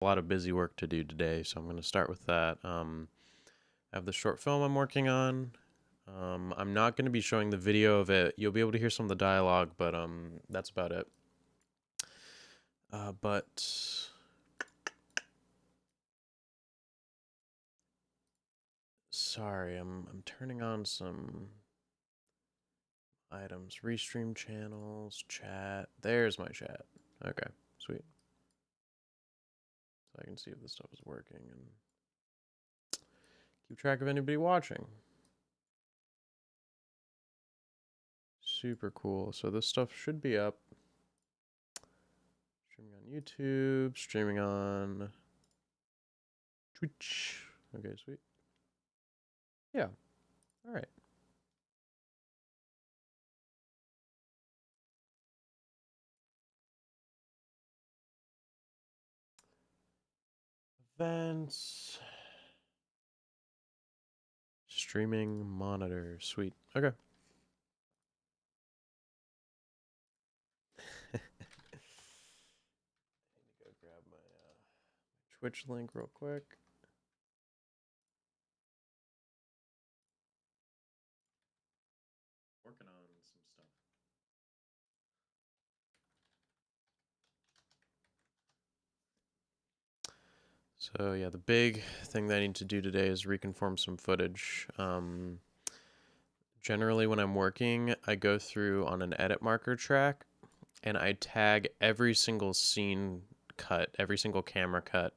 A lot of busy work to do today, so I'm going to start with that. I have the short film I'm working on. I'm not going to be showing the video of it. You'll be able to hear some of the dialogue, but that's about it. But sorry, I'm turning on some items. Restream channels, chat. There's my chat. Okay, sweet. So I can see if this stuff is working and keep track of anybody watching. Super cool. So this stuff should be up. Streaming on YouTube, streaming on Twitch. Okay, sweet. Yeah. All right. Events. Streaming monitor. Sweet. Okay. I need to go grab my Twitch link real quick. Working on some stuff. So yeah, the big thing that I need to do today is reconform some footage. Generally when I'm working, I go through on an edit marker track and I tag every single scene cut, every single camera cut.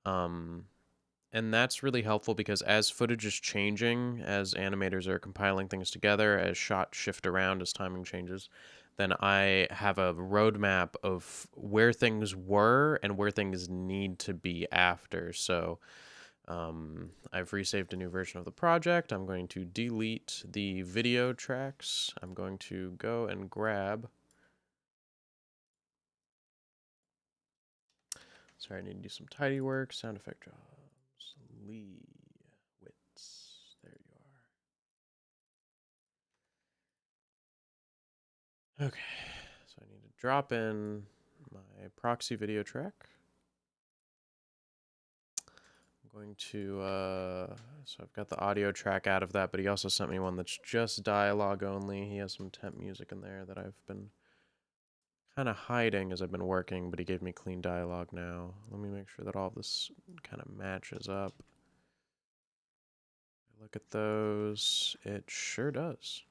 And that's really helpful because as footage is changing, as animators are compiling things together, as shots shift around, as timing changes, then I have a roadmap of where things were and where things need to be after. So I've resaved a new version of the project. I'm going to delete the video tracks. I'm going to go and grab. Sorry, I need to do some tidy work. Sound effect jobs. Lee Wits. There you are. Okay, so I need to drop in my proxy video track. I'm going to, so I've got the audio track out of that, but he also sent me one that's just dialogue only. He has some temp music in there that I've been kind of hiding as I've been working, but he gave me clean dialogue now. Let me make sure that all of this kind of matches up. Look at those. It sure does.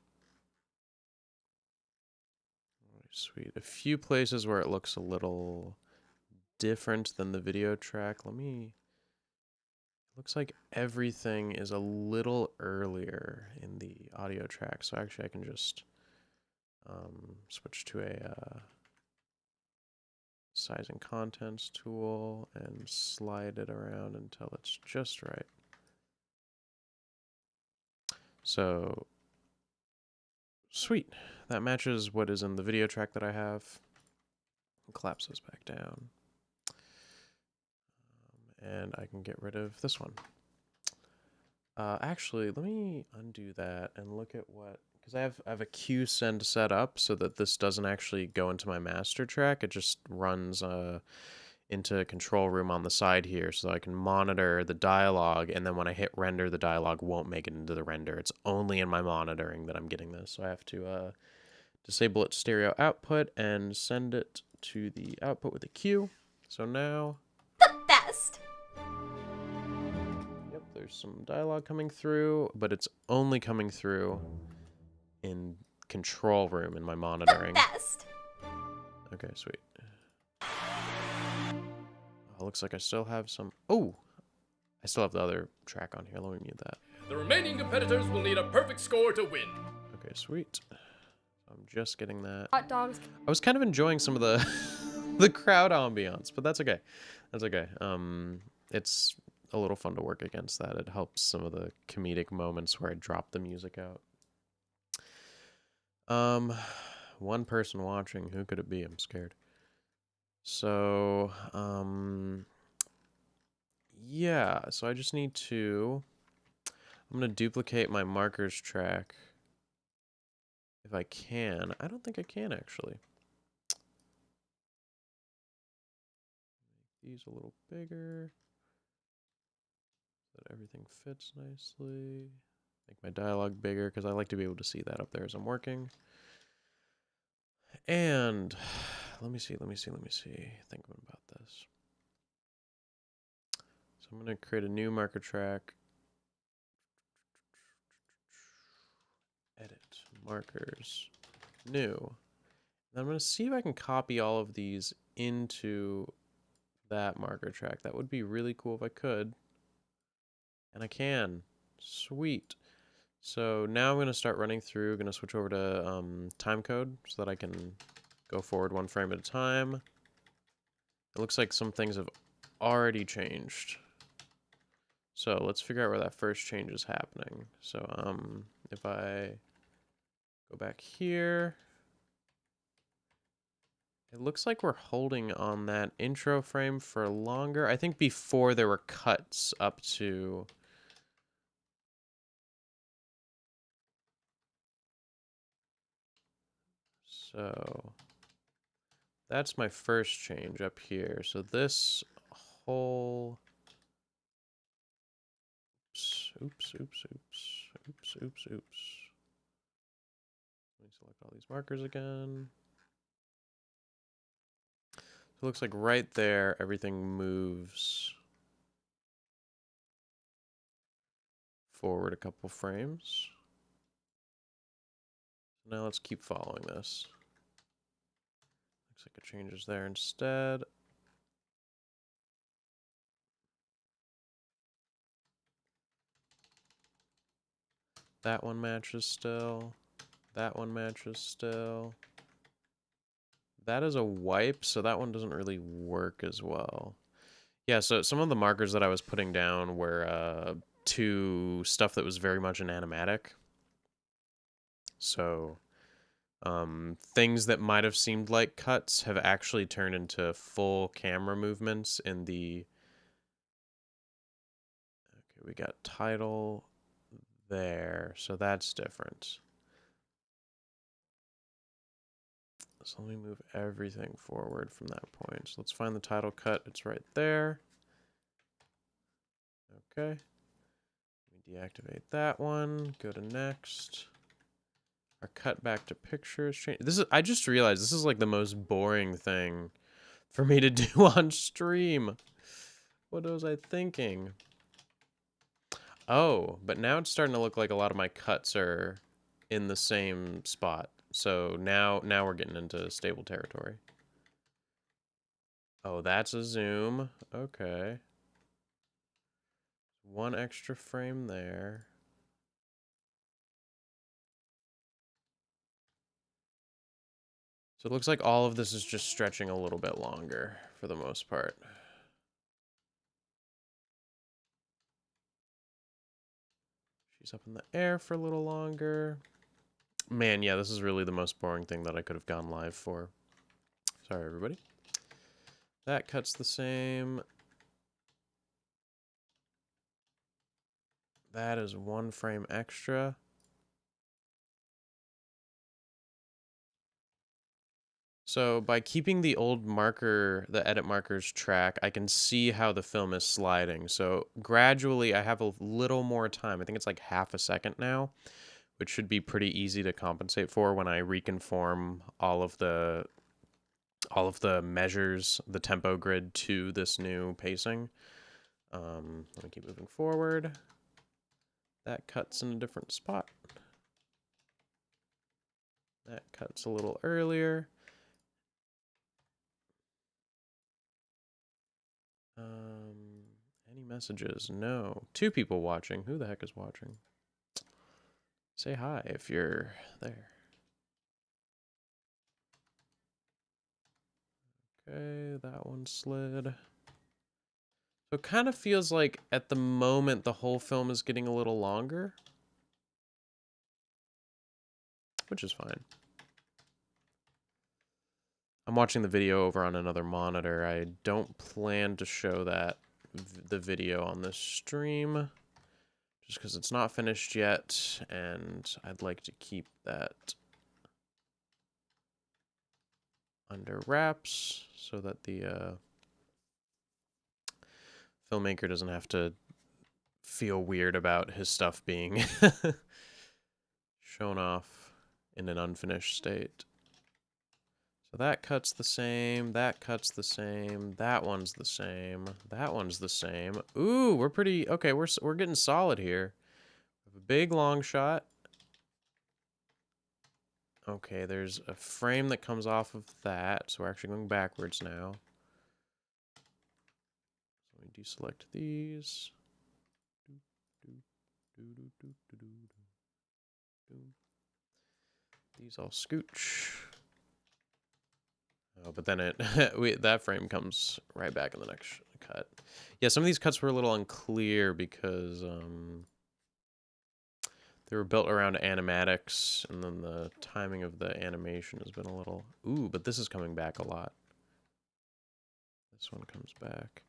Sweet. A few places where it looks a little different than the video track. Looks like everything is a little earlier in the audio track. So actually I can just switch to a sizing contents tool and slide it around until it's just right. So, sweet. That matches what is in the video track that I have. Collapse this back down. And I can get rid of this one. Actually, let me undo that and look at what, because I have a queue send set up so that this doesn't actually go into my master track. It just runs into a control room on the side here, so I can monitor the dialogue, and then when I hit render, the dialogue won't make it into the render. It's only in my monitoring that I'm getting this, so I have to disable its stereo output and send it to the output with a queue. So now the best. Yep, there's some dialogue coming through, but it's only coming through in control room in my monitoring. The best. Okay, sweet. Oh, looks like I still have some. Oh, I still have the other track on here. Let me mute that. The remaining competitors will need a perfect score to win. Okay, sweet. I'm just getting that. Hot dogs. I was kind of enjoying some of the the crowd ambiance, but that's okay. That's okay. It's a little fun to work against that. It helps some of the comedic moments where I drop the music out. One person watching. Who could it be? I'm scared. So, yeah. So I just need to. I'm gonna duplicate my markers track. If I can. I don't think I can actually. these a little bigger so that everything fits nicely. Make my dialogue bigger because I like to be able to see that up there as I'm working. And let me see. Thinking about this. So I'm going to create a new marker track. Edit markers, new. And I'm going to see if I can copy all of these into that marker track. That would be really cool if I could. And I can. Sweet. So now I'm going to start running through. Going to switch over to time code so that I can go forward one frame at a time. It looks like some things have already changed. So let's figure out where that first change is happening. So if I go back here, it looks like we're holding on that intro frame for longer. I think before there were cuts up to... So that's my first change up here. So this whole... Oops. Let me select all these markers again. So it looks like right there, everything moves forward a couple frames. Now let's keep following this. Looks like it changes there instead. That one matches still. That one matches still. That is a wipe, so that one doesn't really work as well. Yeah, so some of the markers that I was putting down were to stuff that was very much an animatic. So things that might have seemed like cuts have actually turned into full camera movements in the... Okay, we got title there, so that's different. So let me move everything forward from that point. So let's find the title cut. It's right there. Okay. Let me deactivate that one. Go to next. Our cut back to pictures change. This is... I just realized this is like the most boring thing for me to do on stream. What was I thinking? Oh, but now it's starting to look like a lot of my cuts are in the same spot. So now we're getting into stable territory. Oh, that's a zoom. Okay. One extra frame there. So it looks like all of this is just stretching a little bit longer for the most part. She's up in the air for a little longer. Man, yeah, this is really the most boring thing that I could have gone live for. Sorry, everybody. That cut's the same. That is one frame extra. So by keeping the old marker, the edit markers track, I can see how the film is sliding. So gradually I have a little more time. I think it's like half a second now, which should be pretty easy to compensate for when I reconform all of the measures, the tempo grid to this new pacing. Let me keep moving forward. That cuts in a different spot. That cuts a little earlier. Any messages? No. 2 people watching. Who the heck is watching? Say hi if you're there. Okay, that one slid. So it kind of feels like at the moment the whole film is getting a little longer, which is fine. I'm watching the video over on another monitor. I don't plan to show that the video on this stream just because it's not finished yet, and I'd like to keep that under wraps so that the filmmaker doesn't have to feel weird about his stuff being shown off in an unfinished state. So that cut's the same, that cut's the same, that one's the same, that one's the same. Ooh, we're pretty, okay, we're getting solid here. We have a big long shot. Okay, there's a frame that comes off of that, so we're actually going backwards now. So we deselect these. These all scooch. Oh, but then that frame comes right back in the next cut. Yeah, some of these cuts were a little unclear because they were built around animatics, and then the timing of the animation has been a little... Ooh, but this is coming back a lot. This one comes back.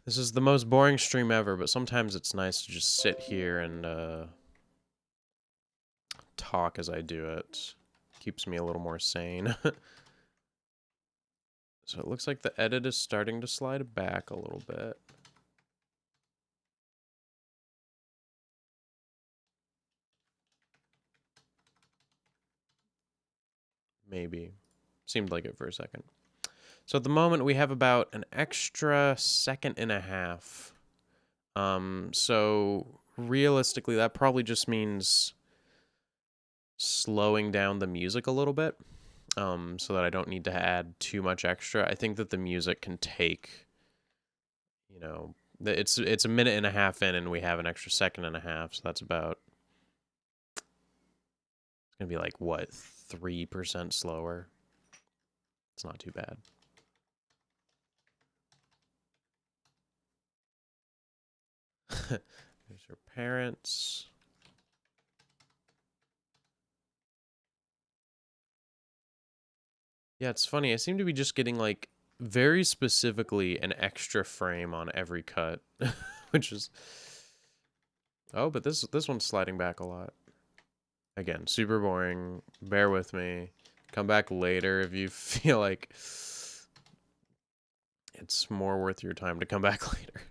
This is the most boring stream ever, but sometimes it's nice to just sit here and talk as I do it. Keeps me a little more sane. So it looks like the edit is starting to slide back a little bit. Maybe. Seemed like it for a second. So at the moment we have about an extra second and a half. So realistically that probably just means slowing down the music a little bit. So that I don't need to add too much extra. I think that the music can take, you know, it's a minute and a half in and we have an extra second and a half, so that's about, it's gonna be like, what, 3% slower? It's not too bad. There's her parents. Yeah, it's funny. I seem to be just getting, like, very specifically an extra frame on every cut, which is... Oh, but this one's sliding back a lot. Again, super boring. Bear with me. Come back later if you feel like it's more worth your time to come back later.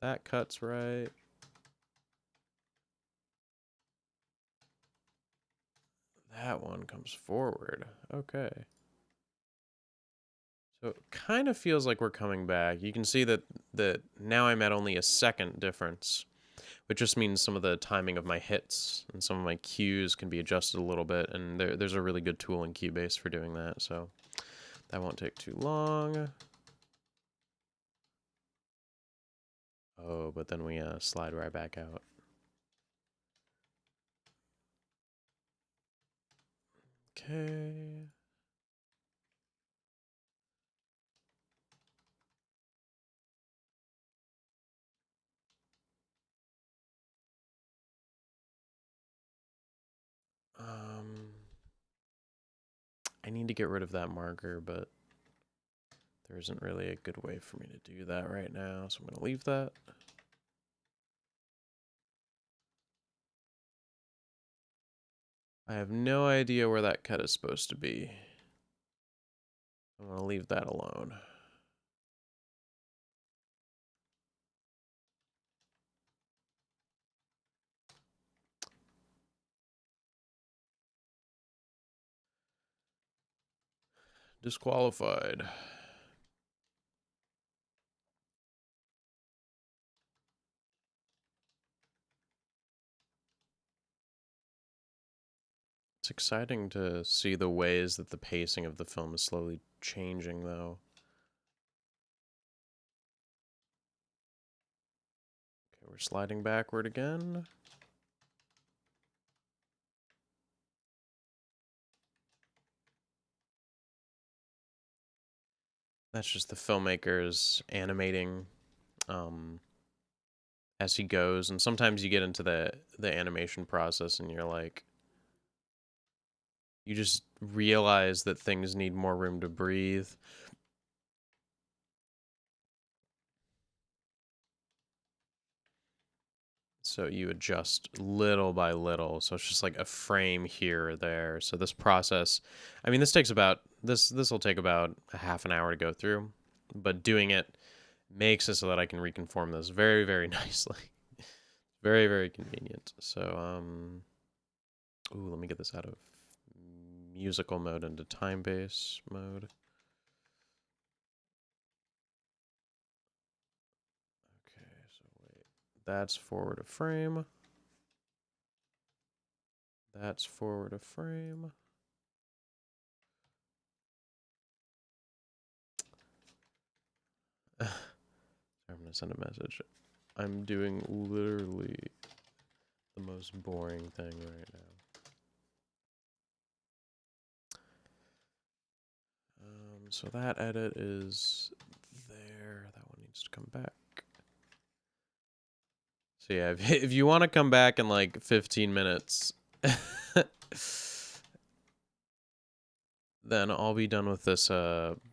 That cut's right. That one comes forward. Okay. So it kind of feels like we're coming back. You can see that now I'm at only a second difference, which just means some of the timing of my hits and some of my cues can be adjusted a little bit, and there's a really good tool in Cubase for doing that, so that won't take too long. Oh, but then we slide right back out. Okay. I need to get rid of that marker, but there isn't really a good way for me to do that right now, so I'm going to leave that. I have no idea where that cut is supposed to be. I'm going to leave that alone. Disqualified. It's exciting to see the ways that the pacing of the film is slowly changing, though. Okay, we're sliding backward again. That's just the filmmakers animating as he goes, and sometimes you get into the animation process and you're like, you just realize that things need more room to breathe. So you adjust little by little. So it's just like a frame here or there. So this process, I mean, this will take about a half an hour to go through, but doing it makes it so that I can reconform this very, very nicely. Very, very convenient. So, ooh, let me get this out of musical mode into time-based mode. Okay, so wait. That's forward a frame. That's forward a frame. I'm going to send a message. I'm doing literally the most boring thing right now. So that edit is there. That one needs to come back. So yeah, if you want to come back in like 15 minutes, then I'll be done with this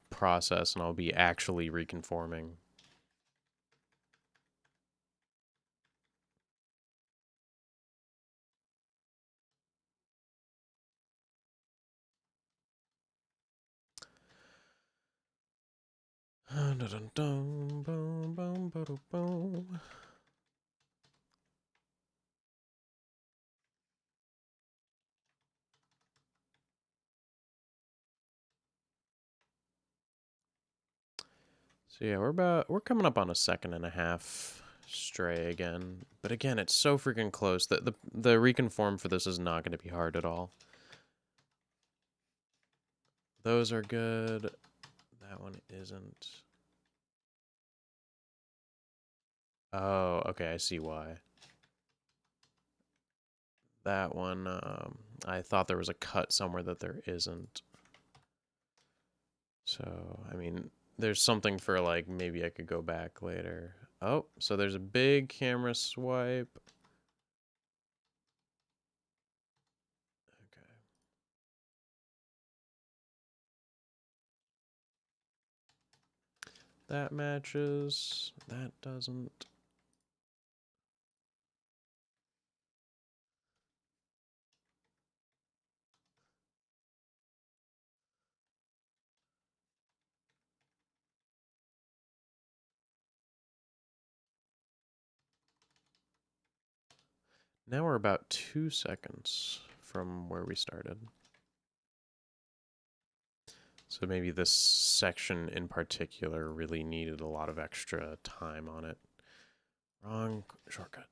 process and I'll be actually reconforming. So yeah, we're coming up on a second and a half stray again. But again, it's so freaking close. The reconform for this is not going to be hard at all. Those are good. That one isn't. Oh, okay, I see why. That one, I thought there was a cut somewhere that there isn't. So, I mean, there's something for like, maybe I could go back later. Oh, so there's a big camera swipe. Okay. That matches. That doesn't. Now we're about 2 seconds from where we started. So maybe this section in particular really needed a lot of extra time on it. Wrong shortcut.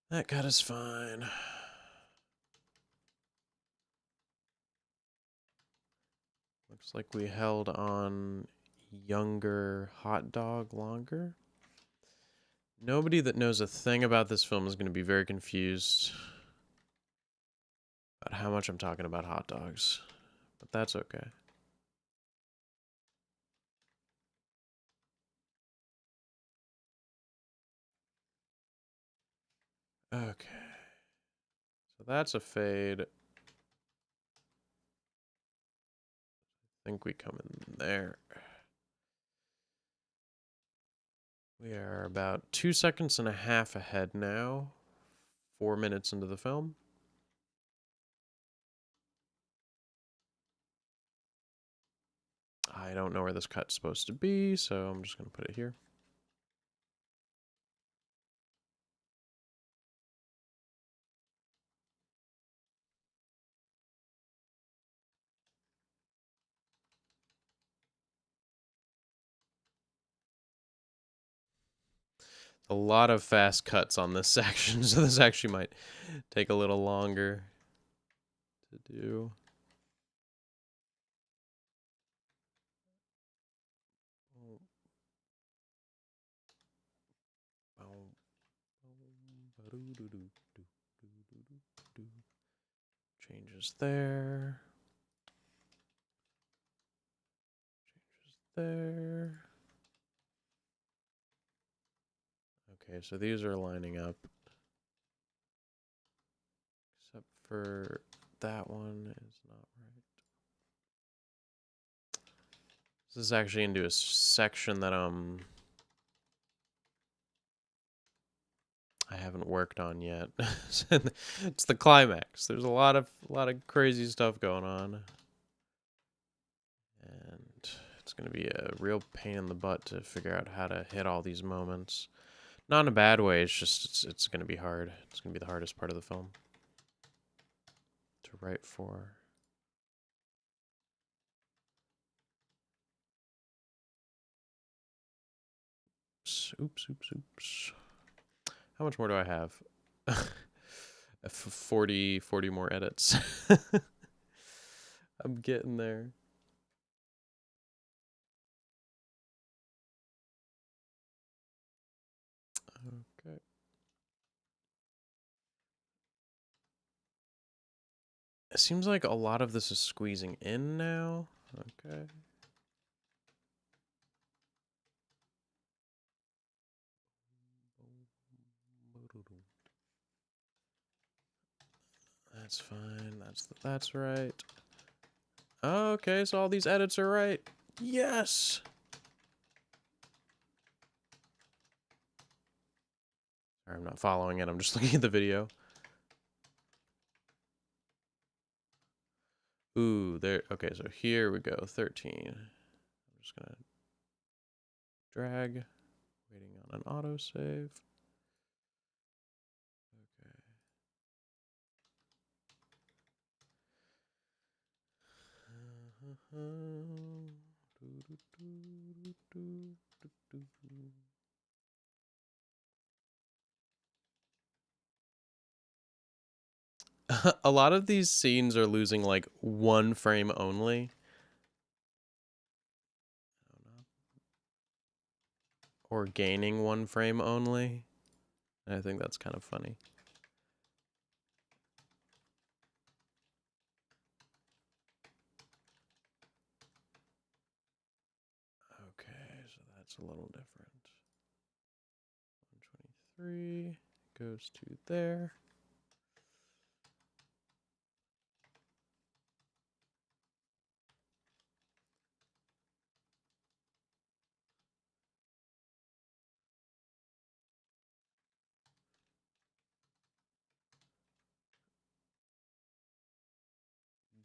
That cut is fine. Looks like we held on younger hot dog longer. Nobody that knows a thing about this film is going to be very confused about how much I'm talking about hot dogs, but that's okay. Okay. So that's a fade. I think we come in there. We are about 2 seconds and a half ahead now. 4 minutes into the film. I don't know where this cut's supposed to be, so I'm just going to put it here. A lot of fast cuts on this section, so this actually might take a little longer to do. Changes there. Changes there. Okay, so these are lining up. Except for that one is not right. This is actually into a section that I haven't worked on yet. It's the climax. There's a lot of crazy stuff going on. And it's going to be a real pain in the butt to figure out how to hit all these moments. Not in a bad way, it's just it's going to be hard. It's going to be the hardest part of the film to write for. Oops, oops, oops. How much more do I have? 40 more edits. I'm getting there. Okay. It seems like a lot of this is squeezing in now. Okay. That's fine. That's right. Okay, so all these edits are right. Yes. Sorry, I'm not following it. I'm just looking at the video. Ooh, there. Okay, so here we go. 13. I'm just gonna drag. Waiting on an autosave. A lot of these scenes are losing like one frame only. Or gaining one frame only. And I think that's kind of funny. Okay, so that's a little different. 123 goes to there.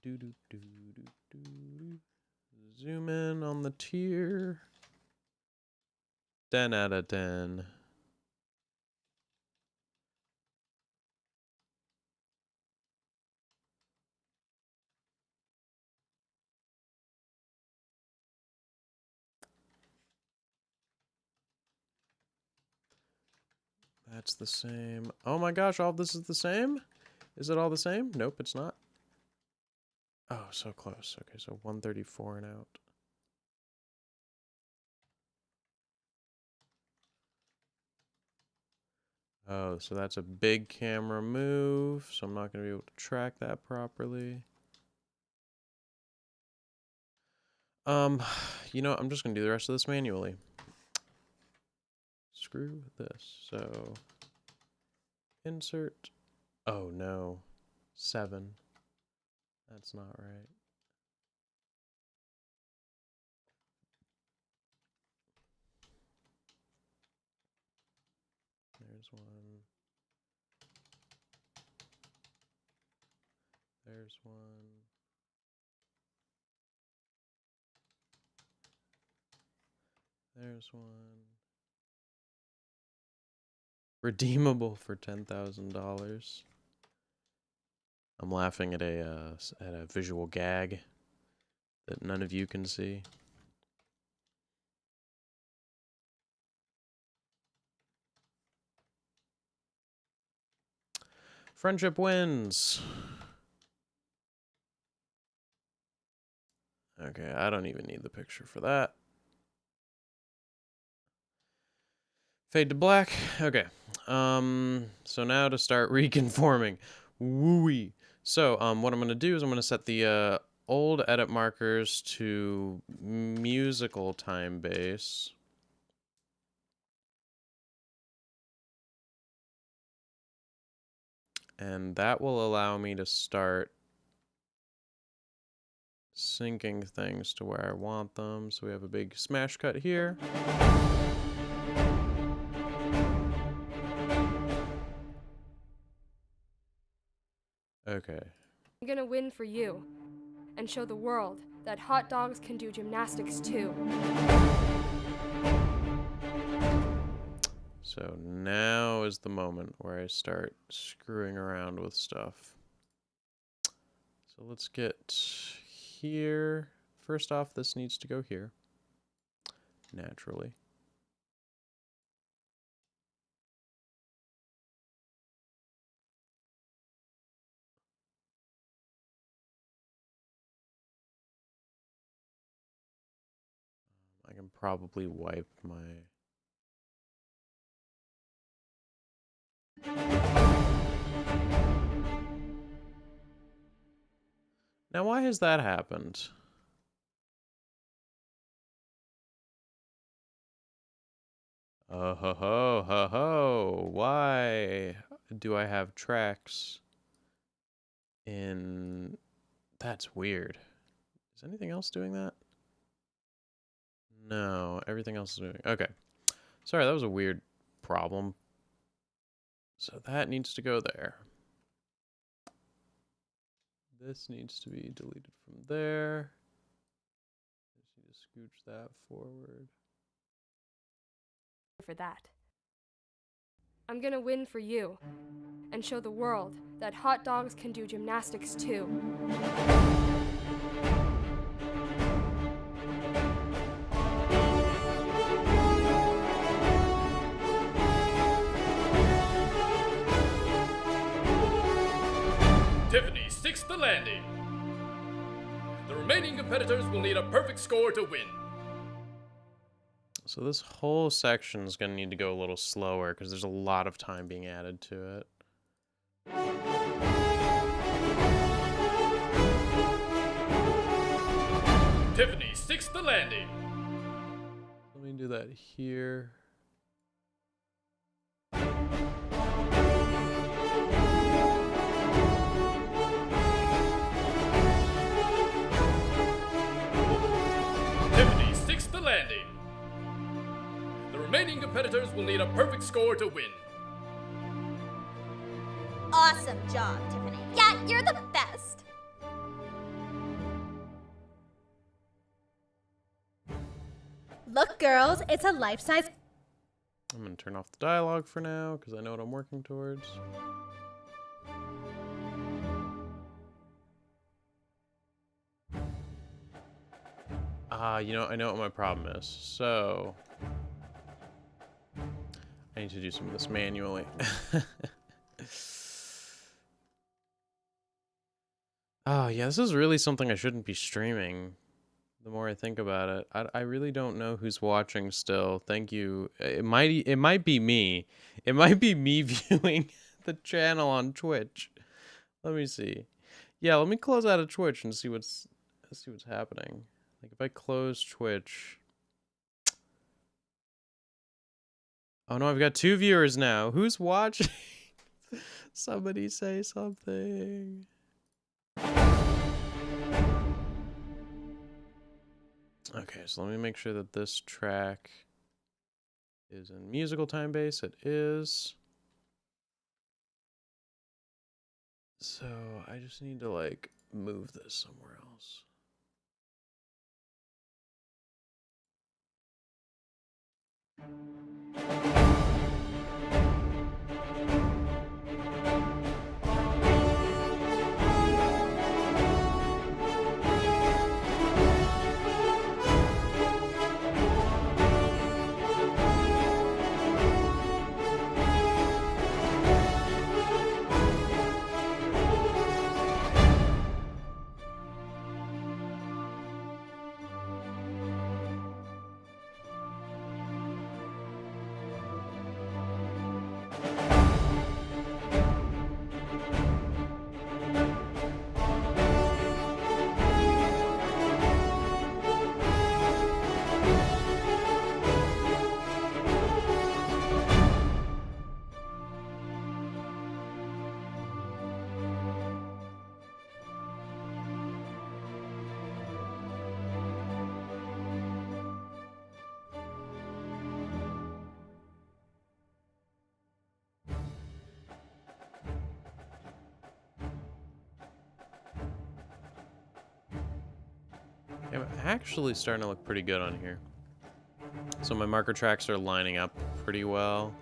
Do do do do do. Zoom in on the tier. 10 out of 10. That's the same. Oh my gosh, all of this is the same? Is it all the same? Nope, it's not. Oh, so close. Okay, so 134 and out. Oh, so that's a big camera move, so I'm not going to be able to track that properly. You know, I'm just going to do the rest of this manually. Screw this. So, insert. Oh, no. 7. That's not right. There's one. There's one. There's one. Redeemable for $10,000. I'm laughing at a visual gag that none of you can see. Friendship wins. Okay, I don't even need the picture for that. Fade to black. Okay. So now to start reconforming. Wooey. So, what I'm going to do is I'm going to set the old edit markers to musical time base. And that will allow me to start syncing things to where I want them. So we have a big smash cut here. Okay. I'm gonna win for you and show the world that hot dogs can do gymnastics too. So now is the moment where I start screwing around with stuff. So let's get here. First off, this needs to go here, naturally. I can probably wipe my... Now, why has that happened? Oh ho ho ho ho! Why do I have tracks in... That's weird. Is anything else doing that? No, everything else is moving. Okay. Sorry, that was a weird problem. So that needs to go there. This needs to be deleted from there. Just need to scooch that forward. For that. I'm gonna win for you and show the world that hot dogs can do gymnastics too. Tiffany sticks the landing. The remaining competitors will need a perfect score to win. So this whole section is going to need to go a little slower because there's a lot of time being added to it. Tiffany sticks the landing. Let me do that here. Tiffany sticks the landing. The remaining competitors will need a perfect score to win. Awesome job, Tiffany. Yeah, you're the best. Look, girls, it's a life-size... I'm going to turn off the dialogue for now because I know what I'm working towards. You know, I know what my problem is. So I need to do some of this manually. Oh, yeah, this is really something I shouldn't be streaming. The more I think about it, I really don't know who's watching still. Thank you. It might be me. It might be me viewing the channel on Twitch. Let me see. Yeah, let me close out of Twitch and see what's happening. Like if I close Twitch. Oh no, I've got 2 viewers now. Who's watching? Somebody say something. Okay, so let me make sure that this track is in musical time base. It is. So I just need to like move this somewhere else. I'm actually starting to look pretty good on here. So my marker tracks are lining up pretty well.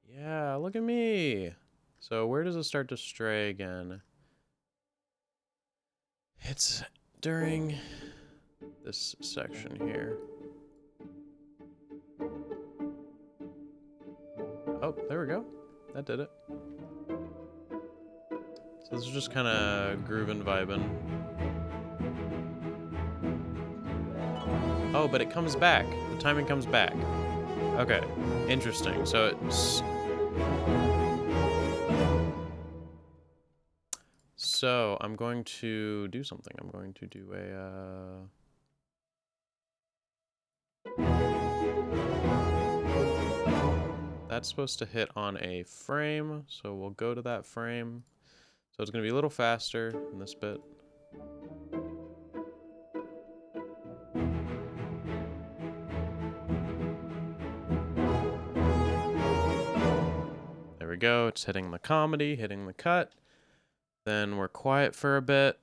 Yeah, look at me. So where does it start to stray again? It's during this section here. Oh, there we go. That did it. So this is just kind of grooving, vibing. Oh, but it comes back. The timing comes back. Okay, interesting. So it's... So I'm going to do something. I'm going to do a... That's supposed to hit on a frame, so we'll go to that frame. So it's going to be a little faster in this bit. There we go. It's hitting the comedy, hitting the cut. Then we're quiet for a bit.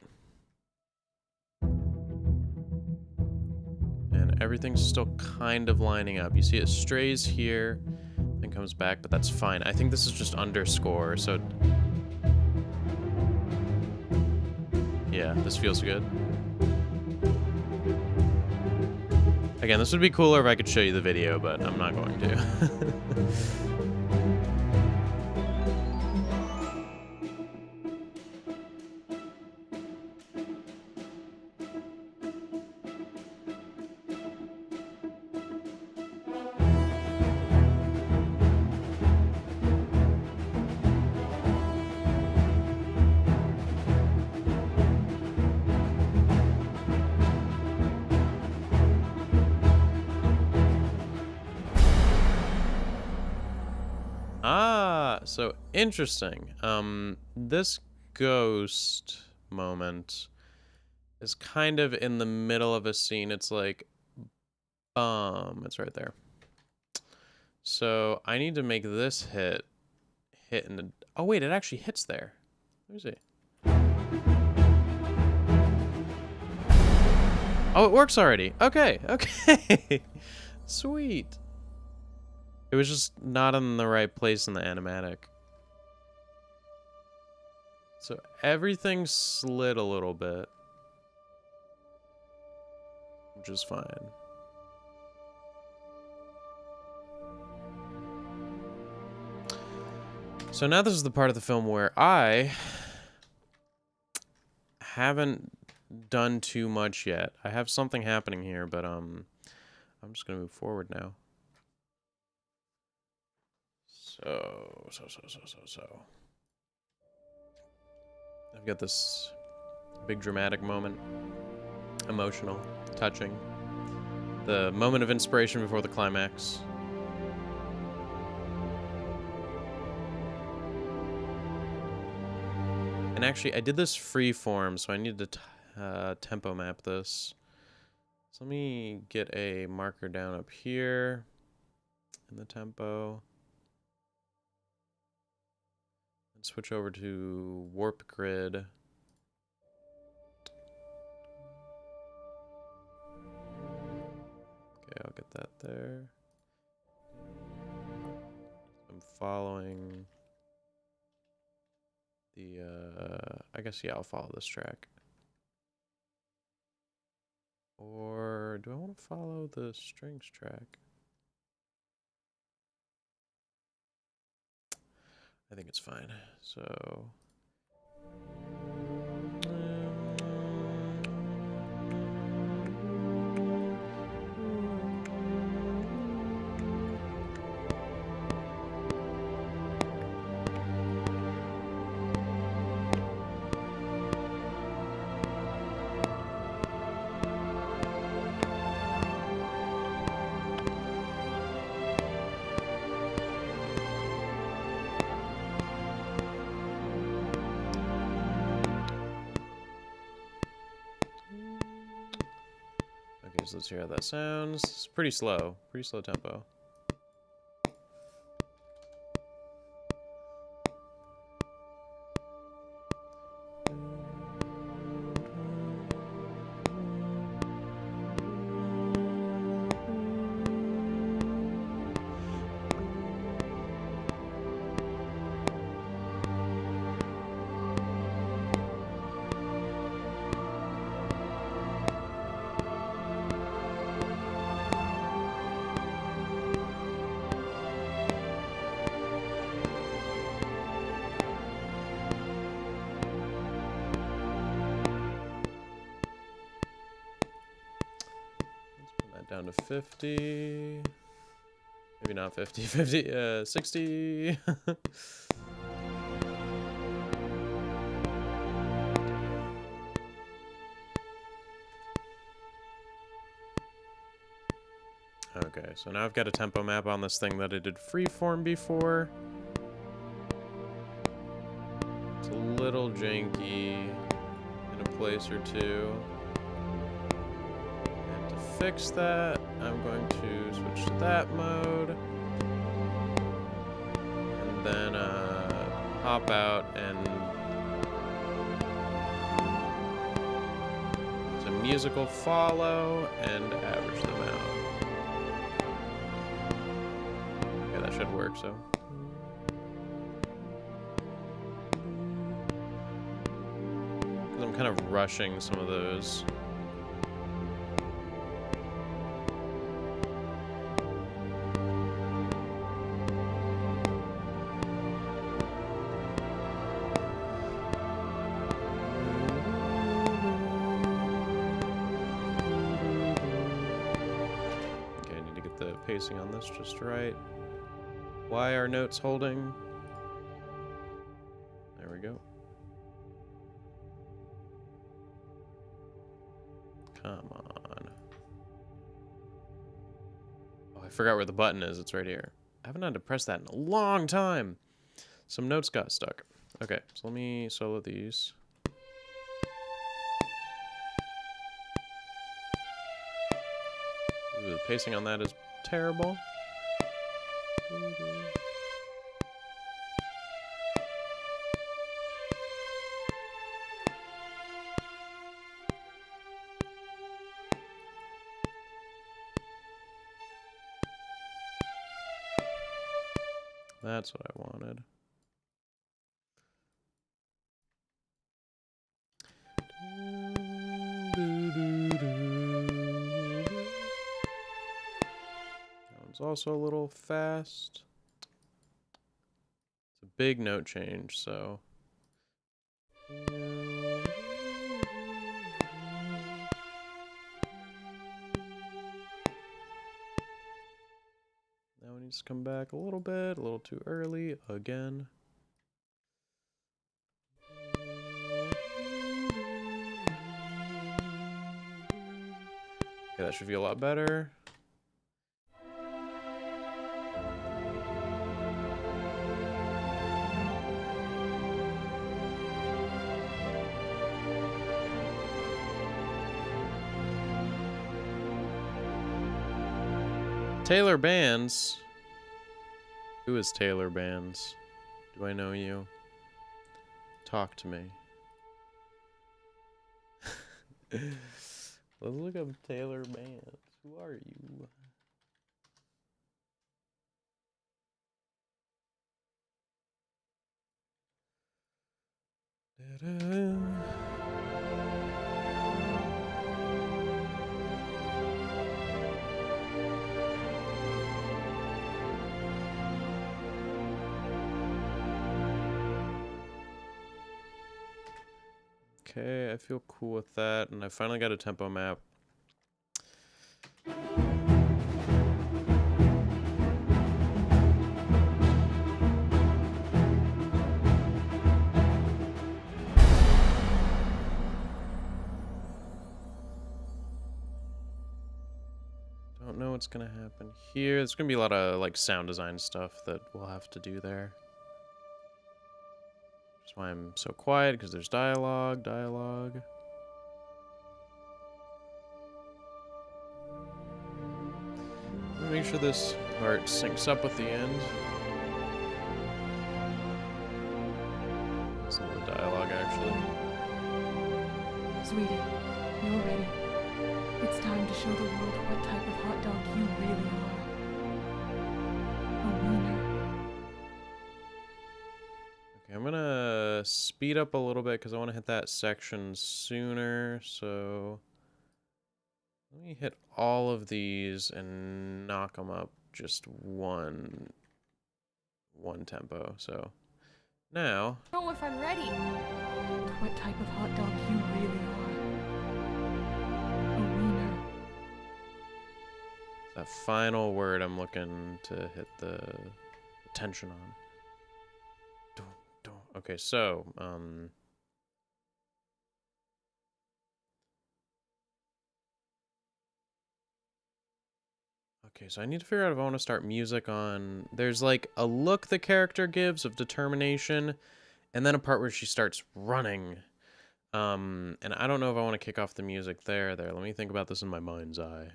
And everything's still kind of lining up. You see it strays here, then comes back, but that's fine. I think this is just underscore, so... Yeah, this feels good. Again, this would be cooler if I could show you the video, but I'm not going to. So interesting. This ghost moment is kind of in the middle of a scene. It's like, it's right there. So I need to make this hit in the... Oh wait, it actually hits there. Let me see. Oh, it works already. Okay, okay. Sweet. It was just not in the right place in the animatic. So everything slid a little bit, which is fine. So now this is the part of the film where I haven't done too much yet. I have something happening here, but I'm just gonna move forward now. So. I've got this big dramatic moment. Emotional, touching. The moment of inspiration before the climax. And actually, I did this free form, so I need to tempo map this. So let me get a marker down up here in the tempo. Switch over to warp grid. Okay, I'll get that there. I'm following the, I guess, yeah, I'll follow this track. Or do I want to follow the strings track? I think it's fine. So... So let's hear how that sounds. It's pretty slow tempo. That down to 50. Maybe not 50, 50, 60. Okay, so now I've got a tempo map on this thing that I did freeform before. It's a little janky in a place or two. And to fix that, I'm going to switch to that mode. And then hop out and use a musical follow and average them out. That should work, so. I'm kind of rushing some of those. Okay, I need to get the pacing on this just right. Why are notes holding? There we go. Come on. Oh, I forgot where the button is. It's right here. I haven't had to press that in a long time. Some notes got stuck. Okay, so let me solo these. Ooh, the pacing on that is terrible. That's what I wanted. That one's also a little fast. It's a big note change, so. Now we need to come back a little bit, a little too early again. Okay, that should feel a lot better. Taylor Bands? Who is Taylor Bands? Do I know you? Talk to me. Let's look up Taylor Bands. Who are you? Da-da. Okay, I feel cool with that, and I finally got a tempo map. Don't know what's gonna happen here. There's gonna be a lot of like sound design stuff that we'll have to do there. That's why I'm so quiet, because there's dialogue. Let me make sure this part syncs up with the end. That's some of the dialogue, actually. Sweetie, you're ready. It's time to show the world what type of hot dog you really are. A wiener. Okay, I'm gonna speed up a little bit because I want to hit that section sooner, so let me hit all of these and knock them up just one tempo. So now, I don't know if I'm ready. What type of hot dog you really are. A wiener. That final word I'm looking to hit the tension on. Okay, so, okay, so I need to figure out if I want to start music on... There's like a look the character gives of determination, and then a part where she starts running. And I don't know if I want to kick off the music there. Let me think about this in my mind's eye.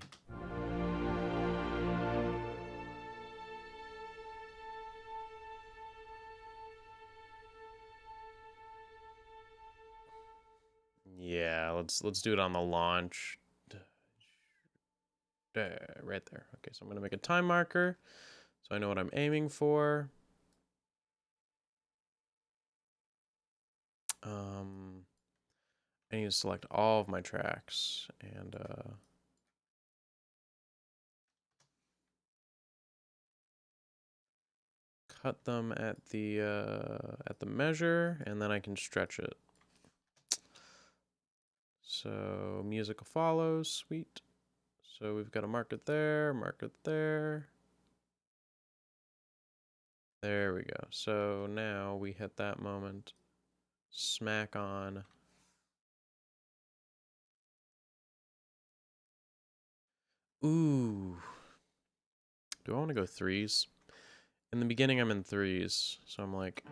Yeah, let's do it on the launch. Right there. Okay, so I'm gonna make a time marker so I know what I'm aiming for. I need to select all of my tracks and cut them at the measure, and then I can stretch it. So music follows, sweet. So we've got to mark it there, mark it there. There we go. So now we hit that moment. Smack on. Ooh. Do I want to go threes? In the beginning, I'm in threes. So I'm like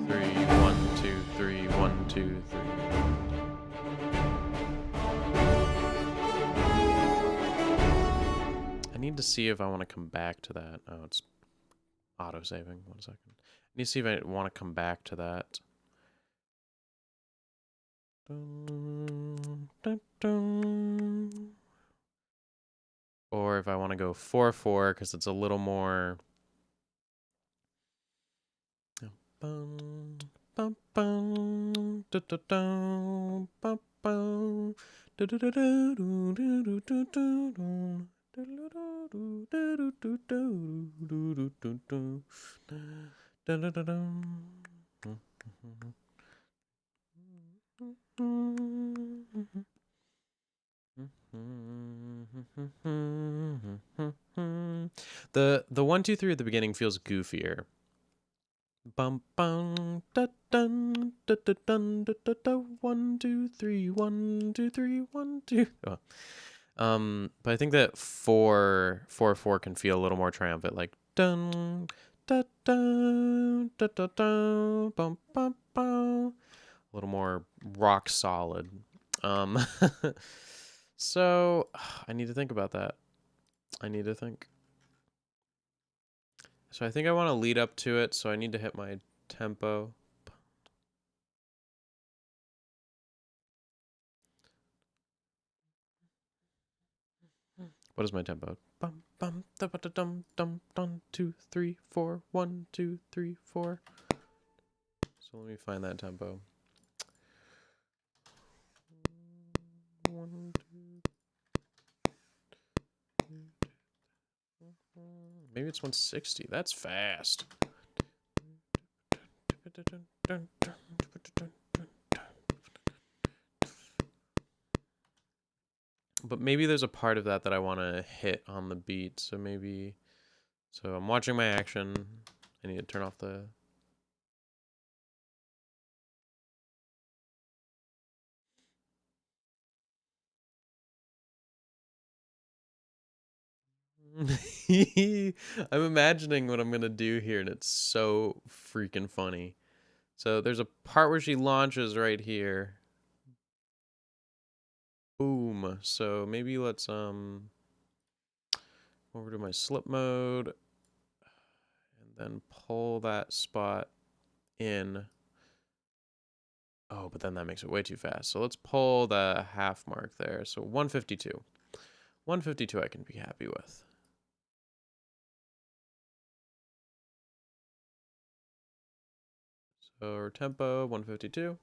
3, 1, 2, 3, 1, 2, 3. I need to see if I want to come back to that. Oh, it's auto-saving. 1 second. I need to see if I want to come back to that. Or if I want to go 4/4 because it's a little more. The 1 2 3 at the beginning feels goofier. Bum bum da dun da da dun da da da 1 2 3 1 2 3 1 2. But I think that 4/4 can feel a little more triumphant, like dun da dun da da dun bum bum bum. A little more rock solid. So I need to think about that. I need to think. So I think I want to lead up to it, so I need to hit my tempo. What is my tempo? Bum bum da ba da dum dum dum 2 3 4 1 2 3 4. So let me find that tempo. 1 2. Maybe it's 160. That's fast. But maybe there's a part of that I want to hit on the beat. So maybe... So I'm watching my action. I need to turn off the... I'm imagining what I'm going to do here, and it's so freaking funny. So there's a part where she launches right here. Boom. So maybe let's over to my slip mode and then pull that spot in. Oh, but then that makes it way too fast. So let's pull the half mark there. So 152. 152 I can be happy with. So our tempo 152.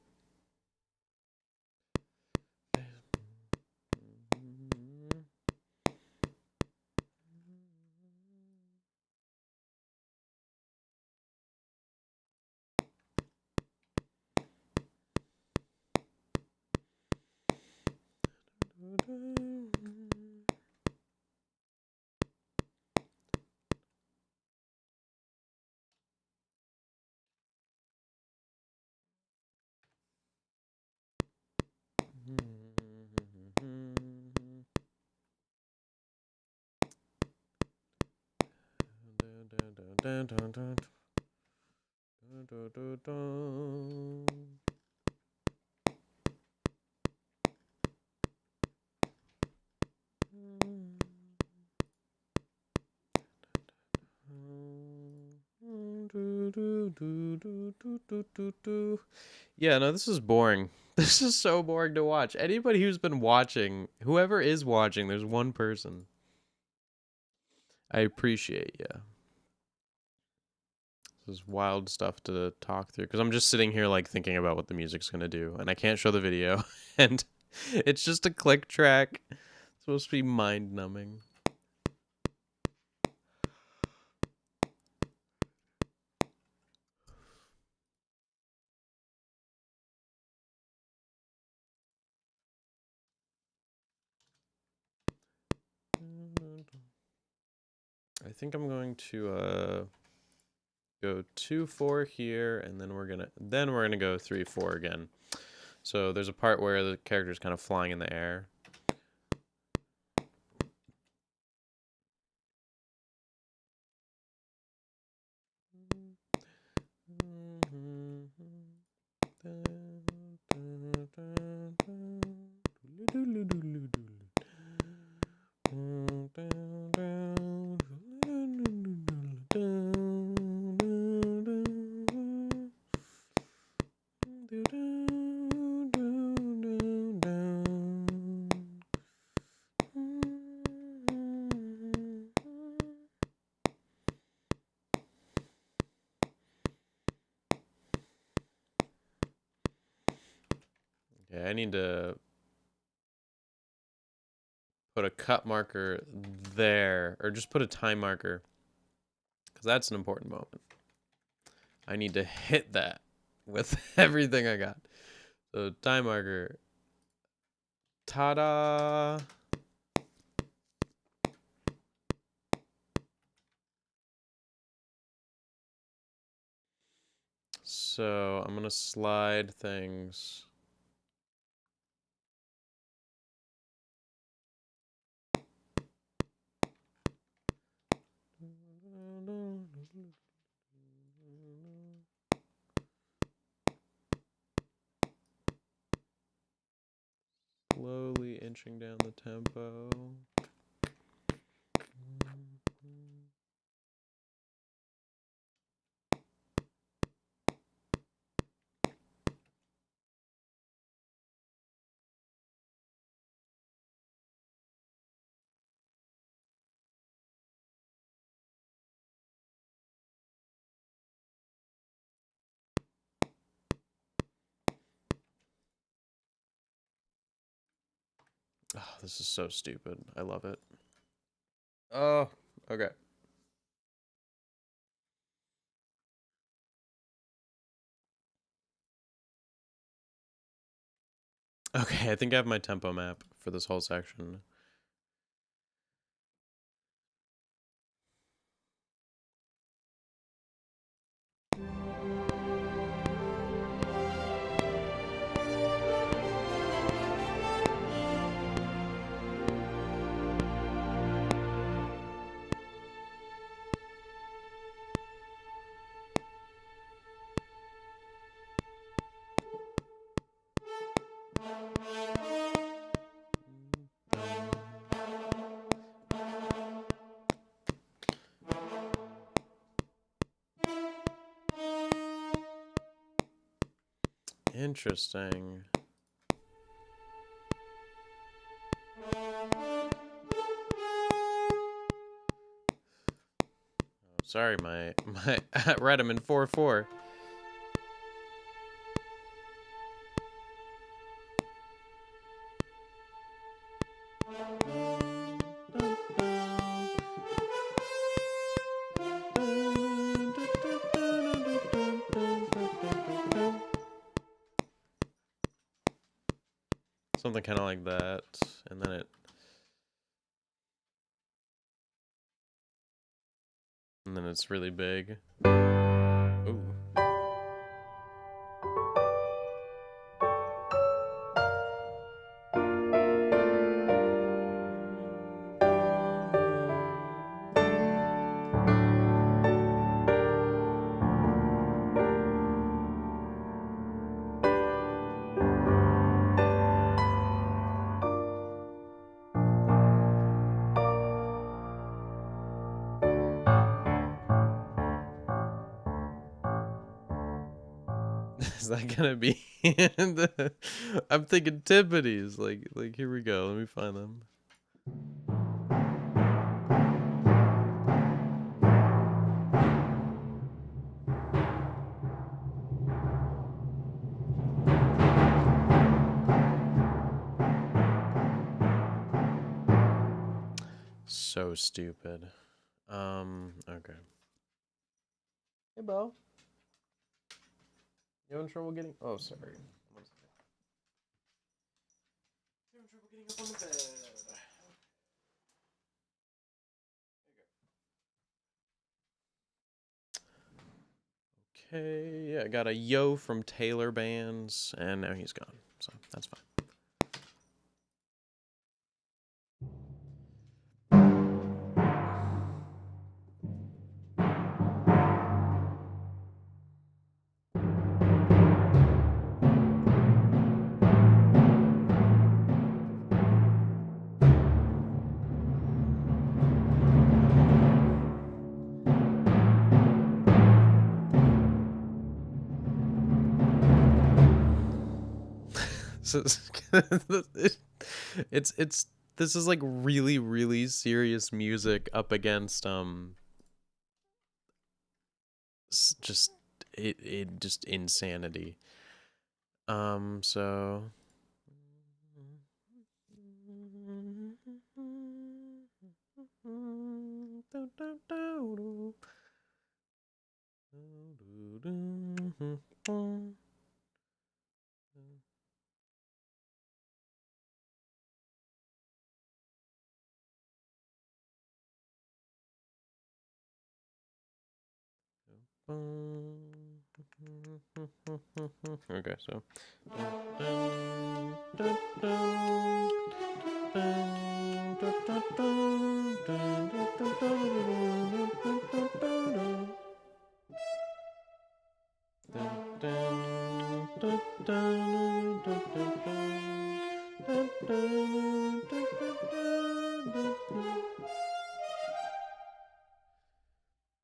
dun, dun, dun. Dun, dun, dun, dun. Yeah, no, this is boring. This is so boring to watch. Anybody who's been watching, whoever is watching, there's one person. I appreciate you. This is wild stuff to talk through because I'm just sitting here like thinking about what the music's gonna do, and I can't show the video, and it's just a click track. It's supposed to be mind numbing. I think I'm going to go 2-4 here, and then we're gonna go 3-4 again. So there's a part where the character's kind of flying in the air. Okay, I need to put a cut marker there, or just put a time marker, because that's an important moment. I need to hit that with everything I got. So time marker. Ta-da! So I'm gonna slide things. Slowly inching down the tempo. Oh, this is so stupid. I love it. Oh, okay. Okay, I think I have my tempo map for this whole section. Interesting. Sorry, my right, I'm in 4-4. Something kind of like that, and then it's really big. Ooh. that gonna be? I'm thinking Tiffany's. Like here we go. Let me find them. So stupid. Okay. Hey, Bo. You having trouble getting? Oh, sorry. One second. You having trouble getting up on the bed? Okay, yeah, I got a yo from Taylor Bands, and now he's gone, so that's fine. So it's this is like really serious music up against just it just insanity. So okay, so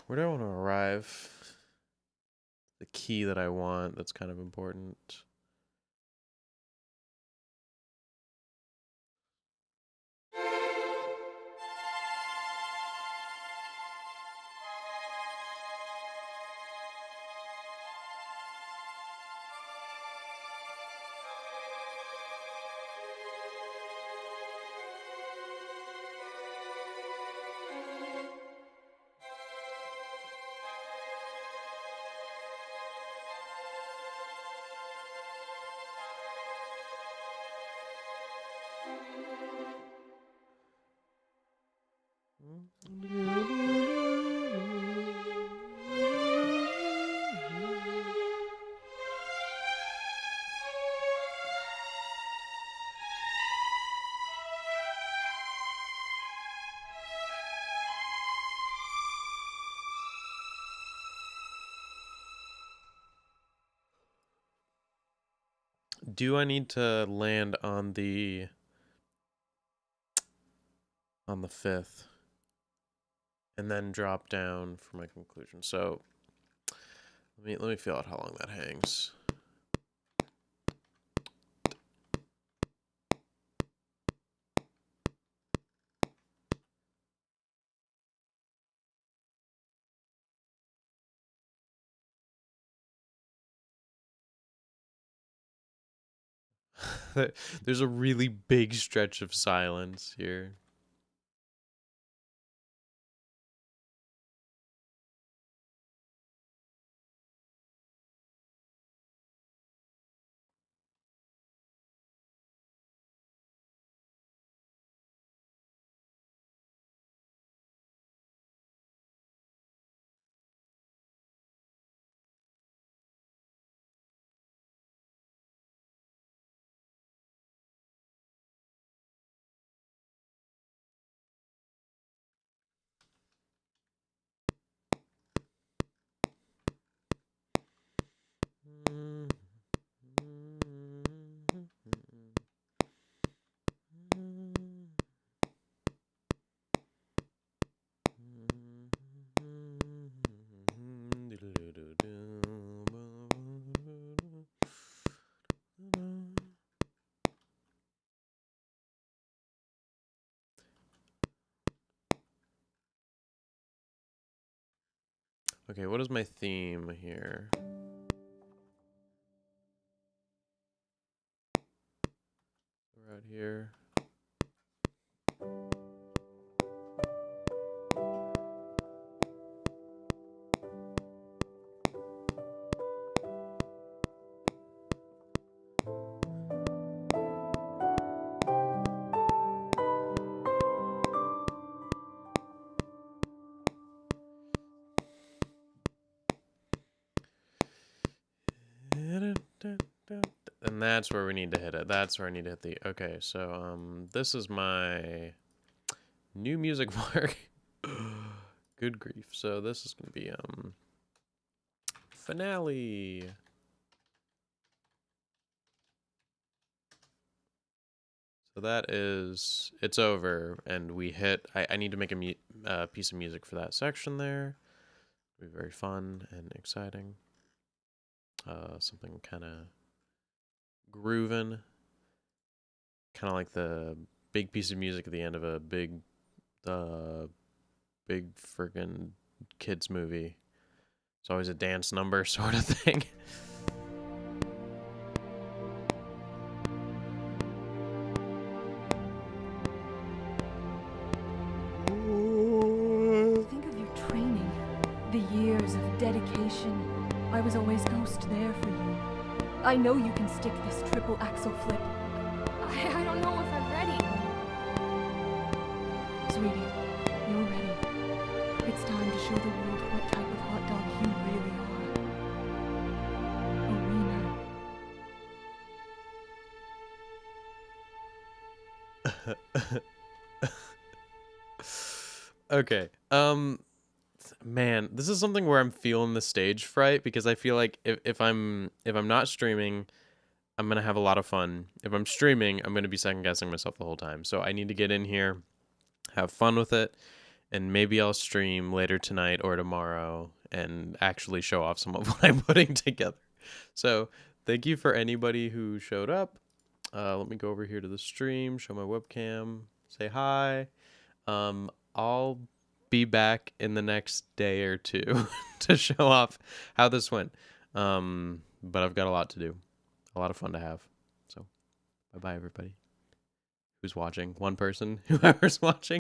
where do I want to arrive? The key that I want, that's kind of important. Do I need to land on the 5th and then drop down for my conclusion? So let me feel out how long that hangs. There's a really big stretch of silence here. Okay, what is my theme here? Right here. And that's where we need to hit it. That's where I need to hit the... Okay, so, this is my new music mark. Good grief. So this is going to be, finale. So that is... It's over, and we hit... I need to make a piece of music for that section there. It'll be very fun and exciting. Something kind of grooving, kind of like the big piece of music at the end of a big friggin' kids movie. It's always a dance number sort of thing. Think of your training, the years of dedication. I was always ghost there for you. I know you can stick this triple axle flip. I don't know if I'm ready. Sweetie, you're ready. It's time to show the world what type of hot dog you really are. A wiener. Okay. Man, this is something where I'm feeling the stage fright because I feel like if I'm not streaming, I'm gonna have a lot of fun. If I'm streaming, I'm gonna be second guessing myself the whole time. So I need to get in here, have fun with it, and maybe I'll stream later tonight or tomorrow and actually show off some of what I'm putting together. So thank you for anybody who showed up. Let me go over here to the stream, show my webcam, say hi. I'll be back in the next day or two to show off how this went. But I've got a lot to do, a lot of fun to have. So bye-bye, everybody who's watching. One person, whoever's watching.